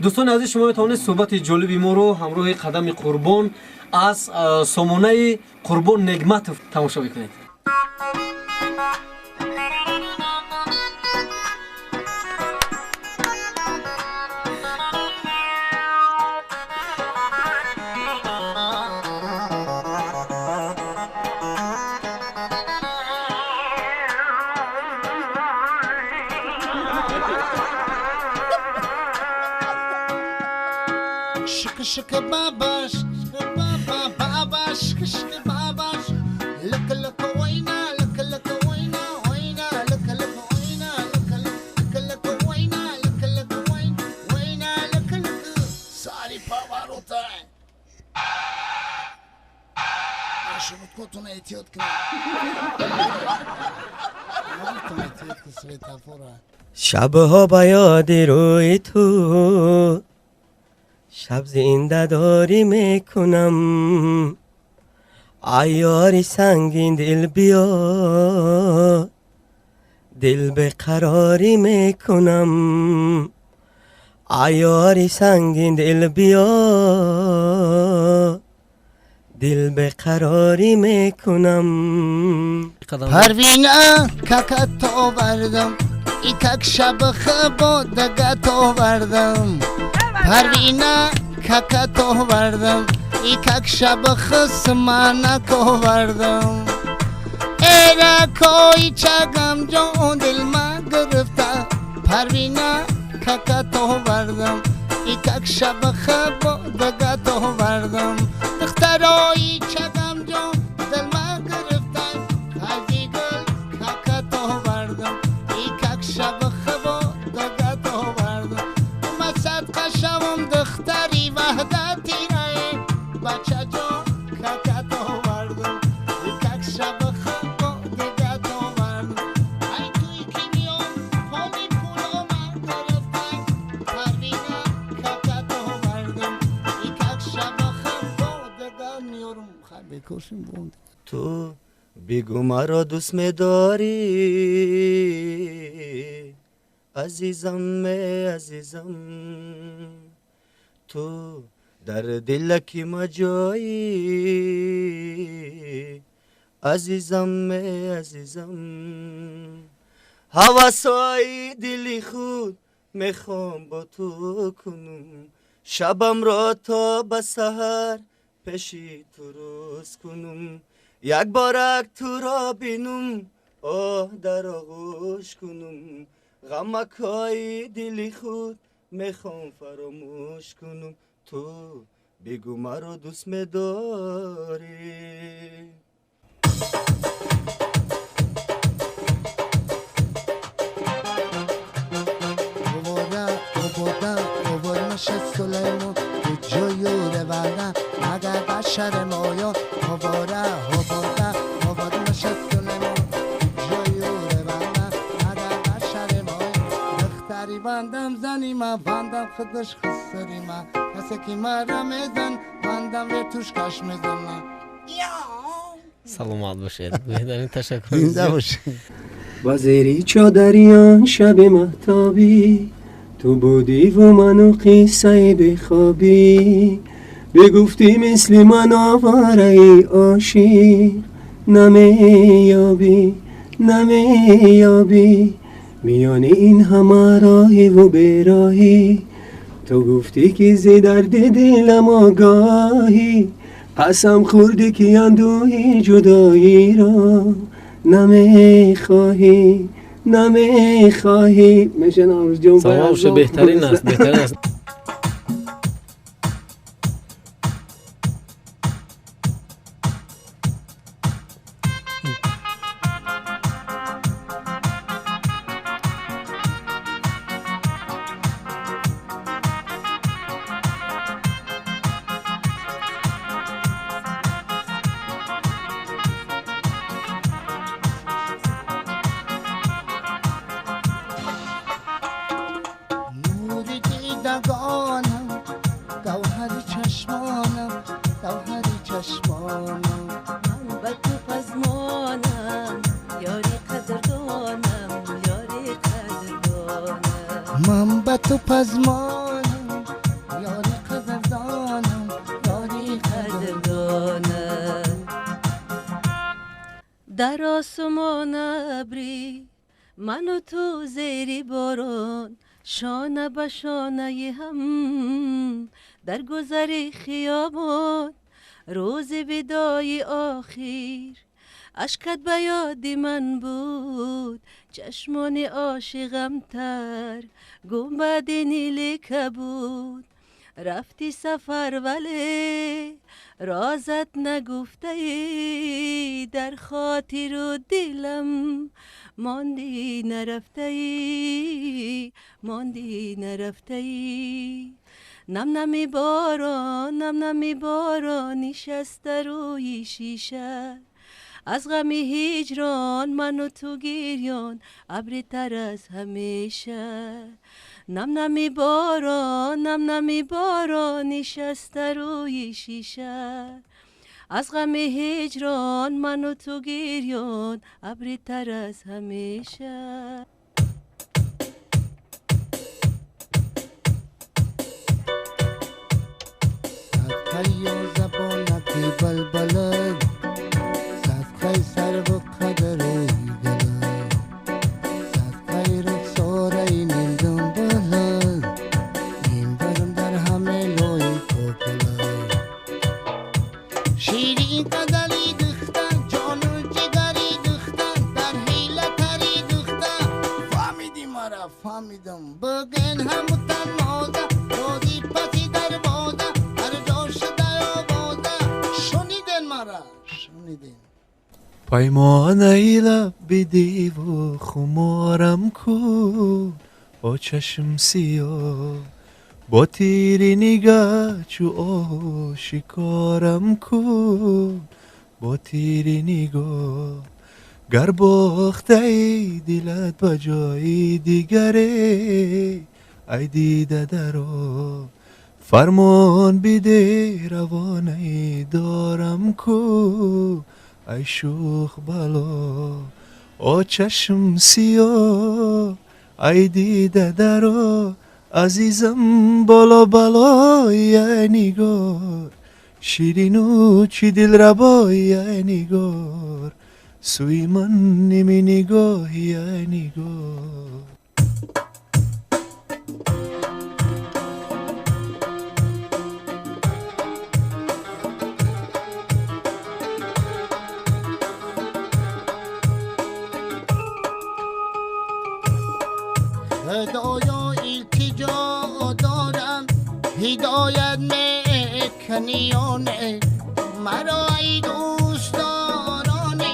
دوستان عزیز، شما میتونید صحبت جالبی ما رو همراه قدم قربان از سامانه قربان نگمتوف تماشا بکنید. Shik babash, babash, shik babash. Look oina, look oina, oina, look oina, look oina, look oina, look. Sari pavarota. Ashut kotuna etiot kna. Kotuna etiot ksveta fora. شبها با یاد روی تو شب زنده داری میکنم عیاری سنگین دل بیا دل به قراری میکنم عیاری سنگین دل بیا دل به قراری میکنم پروینه ککت آوردم ایکک شب خبا دگت آوردم پروینه ککت آوردم ایکک شب خسمانک آوردم ایرکای چگم جان دل ما گرفته پروینه ککت آوردم ایکک شب خبا دگت آوردم دخترای چگم جان دل ما گرفته ازی گل ککت آوردم ایکک شب خبا دگت آوردم صدقه شوم دختری وحدتی رای بچه جان ککت آوردم یکک شب خبا دگت آوردم ای توی که میام پامی پولا من گرفتن پروینه ککت آوردم یکک شب خبا دگت میارم خیلی بکشیم بوند تو بگو مرا دوست می‌داری عزیزم عزیزم تو در دل کی مجایی عزیزم عزیزم هواسای دلی خود میخوام با تو کنم شبم را تا به سحر پیشی تو روز کنم یک بارک تو را بینم آه در آغوش کنم غمکای دلی خود میخوام فراموش کنم تو بگو مرا دوست می‌داری اوور نشه سلیمون تو جویور بردن مگر بشر مایا اوور نشه سلیمون تو جویور بردن مگر بشر مایا دختری بندم زنی ما بندم خودش خسری ما کسی که مرا میزن بندم به توش کش میزن سلامت باشید بهترین تشکر زنده باشید وزیری چادریان شب مهتابی تو بودی و منو قصه بخوابی بگفتی مثل من آواره ای عاشق نمیابی میان این همه راهی و براهی تو گفتی که زی درد دلم آگاهی قسم خوردی که اندوهی جدایی را نمیخواهی میشه ناموز جون سلامش بهترین است من به تو پزمانم در آسمان ابری من و تو زیر باران شانه به شانه هم در گذر خیابان روز وداع آخر اشکت به یاد من بود چشمان عاشقم تر گنبد نیل کبود رفتی سفر ولی رازت نگفته ای در خاطر و دلم ماندی نرفته ای ماندی نرفته ای نم نمی باران نشسته روی شیشه از غم هجران من و تو گریان ابری تر از همیشه نم نمی باران نشسته روی شیشه از غم هجران من و تو گریان ابری تر از همیشه صدقه زبانتی بلبله صدقه سر و قدر گله صدقه رخساره نیم دنباله نیم برم در همه لای کوکله شیرین قدری دختن جان و جگری دختن در حیله تری دختن فهمیدی مرا فهمیدم بگن هموتن مازه دادی پسی در باده هر جا شده آباده شنیدن مرا شنیدن پیمانه لب بدی و خمارم کن با چشم سیاه با تیری نگاه چو آشکارم کن با تیری نگاه گر باخته ای دلت با جای دیگره ای دیده درا فرمان بده روانه دارم کو ای شوخ بلا آ چشم سیاه ای دیده درا عزیزم بالا بالای نگار شیرینو چی دل ربای نگار سوی من نمی نگاهی نگار خدایا التجا دارم هدایت میکنیانه مرا ای دوستارانه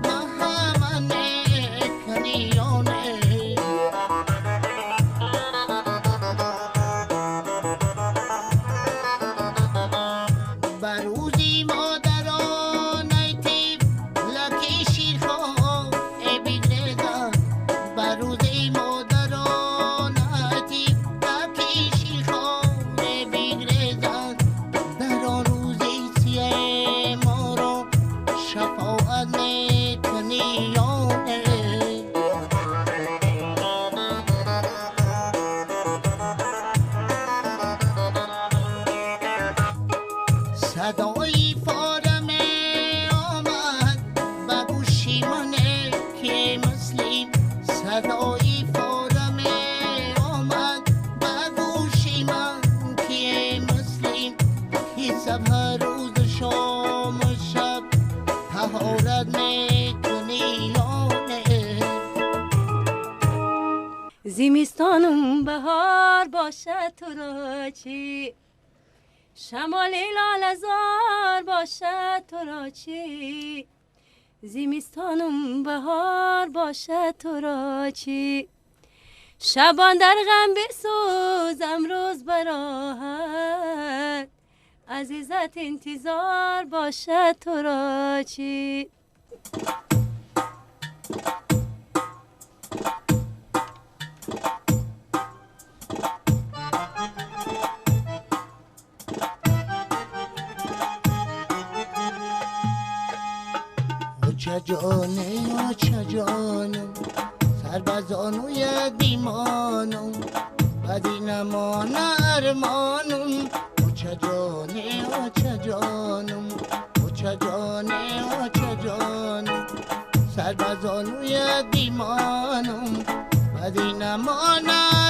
محمد میکنیانه بروزی مادران ایتیب لکی شیرخواه ای بگردن بروزی مادران ایتیب لکی شیرخواه ای بگردن در آن روزی سیه ما را شفاعت میکنیانه صدای فارم آمد به گوشی من که مسلم صدای فارم آمد به گوشی من که مسلم که صبح روز شام و شب طهارت میکنیانه زمستانم بهار باشد تو را چی شمال لاله‌زار باشد تو را چی زمستانم بهار باشد تو را چی شبان در غم بسوزم روز براحت عزیزت انتظار باشد تو را چی آچه جانه آچه جانم سر بزانوی دیمانم بدی نمان ارمانم آچه جانه آچه جانم آچه جانه آچه جانم سر بزانوی دیمانم بدی نمانم